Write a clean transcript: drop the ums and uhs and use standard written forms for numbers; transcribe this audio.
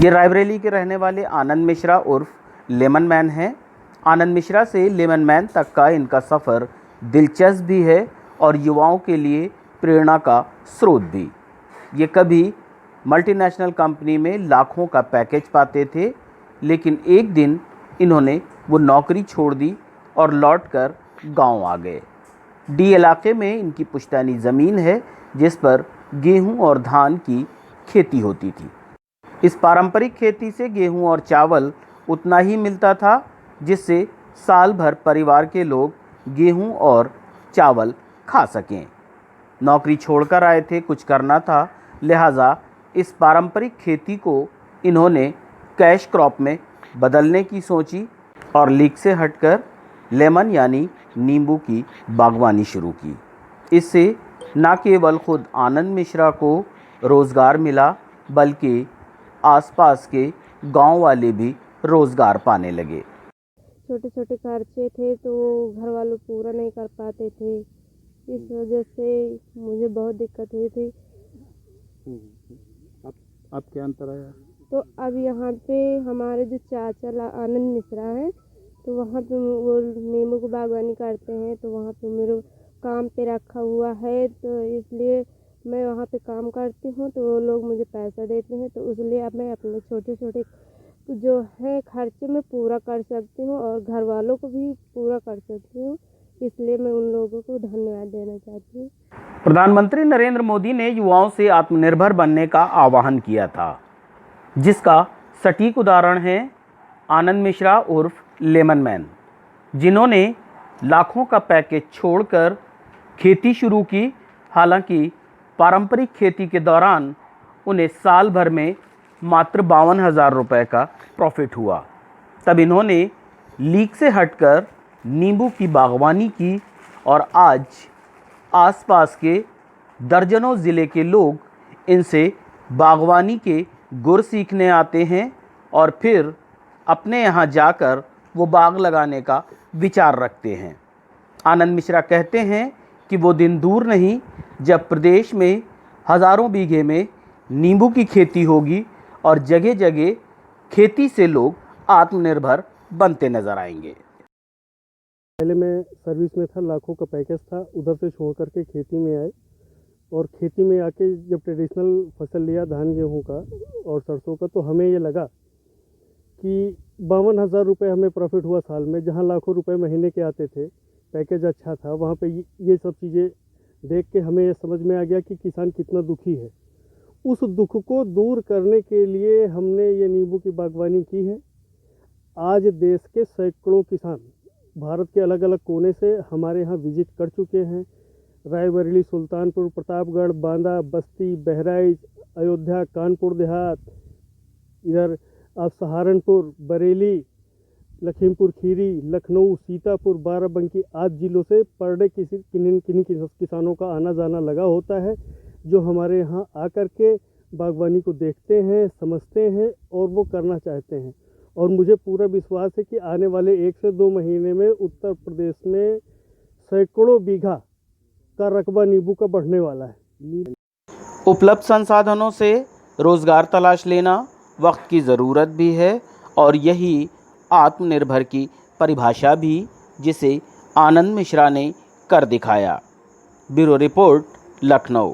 ये रायबरेली के रहने वाले आनंद मिश्रा उर्फ लेमन मैन हैं। आनंद मिश्रा से लेमन मैन तक का इनका सफ़र दिलचस्प भी है और युवाओं के लिए प्रेरणा का स्रोत भी। ये कभी मल्टीनेशनल कंपनी में लाखों का पैकेज पाते थे, लेकिन एक दिन इन्होंने वो नौकरी छोड़ दी और लौटकर गांव आ गए। डी इलाके में इनकी पुश्तैनी ज़मीन है जिस पर गेहूं और धान की खेती होती थी। इस पारंपरिक खेती से गेहूं और चावल उतना ही मिलता था जिससे साल भर परिवार के लोग गेहूं और चावल खा सकें। नौकरी छोड़कर आए थे, कुछ करना था, लिहाजा इस पारंपरिक खेती को इन्होंने कैश क्रॉप में बदलने की सोची और लीक से हटकर लेमन यानी नींबू की बागवानी शुरू की। इससे न केवल खुद आनंद मिश्रा को रोज़गार मिला बल्कि आसपास के गांव वाले भी रोज़गार पाने लगे। छोटे छोटे खर्चे थे तो घर वालों पूरा नहीं कर पाते थे, इस वजह से मुझे बहुत दिक्कत हुई थी। अब क्या अंतर आया? तो अब यहाँ पे हमारे जो चाचा आनंद मिश्रा हैं, तो वहाँ पे वो नींबू की बागवानी करते हैं, तो वहाँ पे मेरे काम पे रखा हुआ है, तो इसलिए मैं वहाँ पे काम करती हूँ, तो वो लोग मुझे पैसा देते हैं, तो इसलिए अब मैं अपने छोटे छोटे जो है खर्चे में पूरा कर सकती हूँ और घर वालों को भी पूरा कर सकती हूँ, इसलिए मैं उन लोगों को धन्यवाद देना चाहती हूँ। प्रधानमंत्री नरेंद्र मोदी ने युवाओं से आत्मनिर्भर बनने का आह्वान किया था, जिसका सटीक उदाहरण है आनंद मिश्रा उर्फ लेमन मैन, जिन्होंने लाखों का पैकेज छोड़कर खेती शुरू की। हालांकि पारंपरिक खेती के दौरान उन्हें साल भर में मात्र 52,000 रुपये का प्रॉफिट हुआ। तब इन्होंने लीक से हटकर नींबू की बागवानी की और आज आसपास के दर्जनों ज़िले के लोग इनसे बागवानी के गुर सीखने आते हैं और फिर अपने यहाँ जाकर वो बाग लगाने का विचार रखते हैं। आनंद मिश्रा कहते हैं कि वो दिन दूर नहीं जब प्रदेश में हज़ारों बीघे में नींबू की खेती होगी और जगह जगह खेती से लोग आत्मनिर्भर बनते नज़र आएंगे। पहले मैं सर्विस में था, लाखों का पैकेज था, उधर से छोड़ करके खेती में आए और खेती में आके जब ट्रेडिशनल फसल लिया धान गेहूं का और सरसों का, तो हमें ये लगा कि 52,000 रुपये हमें प्रॉफिट हुआ साल में, जहां लाखों रुपए महीने के आते थे, पैकेज अच्छा था। वहां पे ये सब चीज़ें देख के हमें ये समझ में आ गया कि किसान कितना दुखी है। उस दुख को दूर करने के लिए हमने ये नींबू की बागवानी की है। आज देश के सैकड़ों किसान भारत के अलग अलग कोने से हमारे यहाँ विजिट कर चुके हैं। रायबरेली, सुल्तानपुर, प्रतापगढ़, बांदा, बस्ती, बहराइच, अयोध्या, कानपुर देहात, इधर आप सहारनपुर, बरेली, लखीमपुर खीरी, लखनऊ, सीतापुर, बाराबंकी आदि जिलों से पर डे किन्हीं किसानों का आना जाना लगा होता है, जो हमारे यहाँ आकर के बागवानी को देखते हैं, समझते हैं और वो करना चाहते हैं। और मुझे पूरा विश्वास है कि आने वाले 1 से 2 महीने में उत्तर प्रदेश में सैकड़ों बीघा का रकबा नींबू का बढ़ने वाला है। उपलब्ध संसाधनों से रोज़गार तलाश लेना वक्त की ज़रूरत भी है और यही आत्मनिर्भर की परिभाषा भी, जिसे आनंद मिश्रा ने कर दिखाया। Bureau report, Lucknow.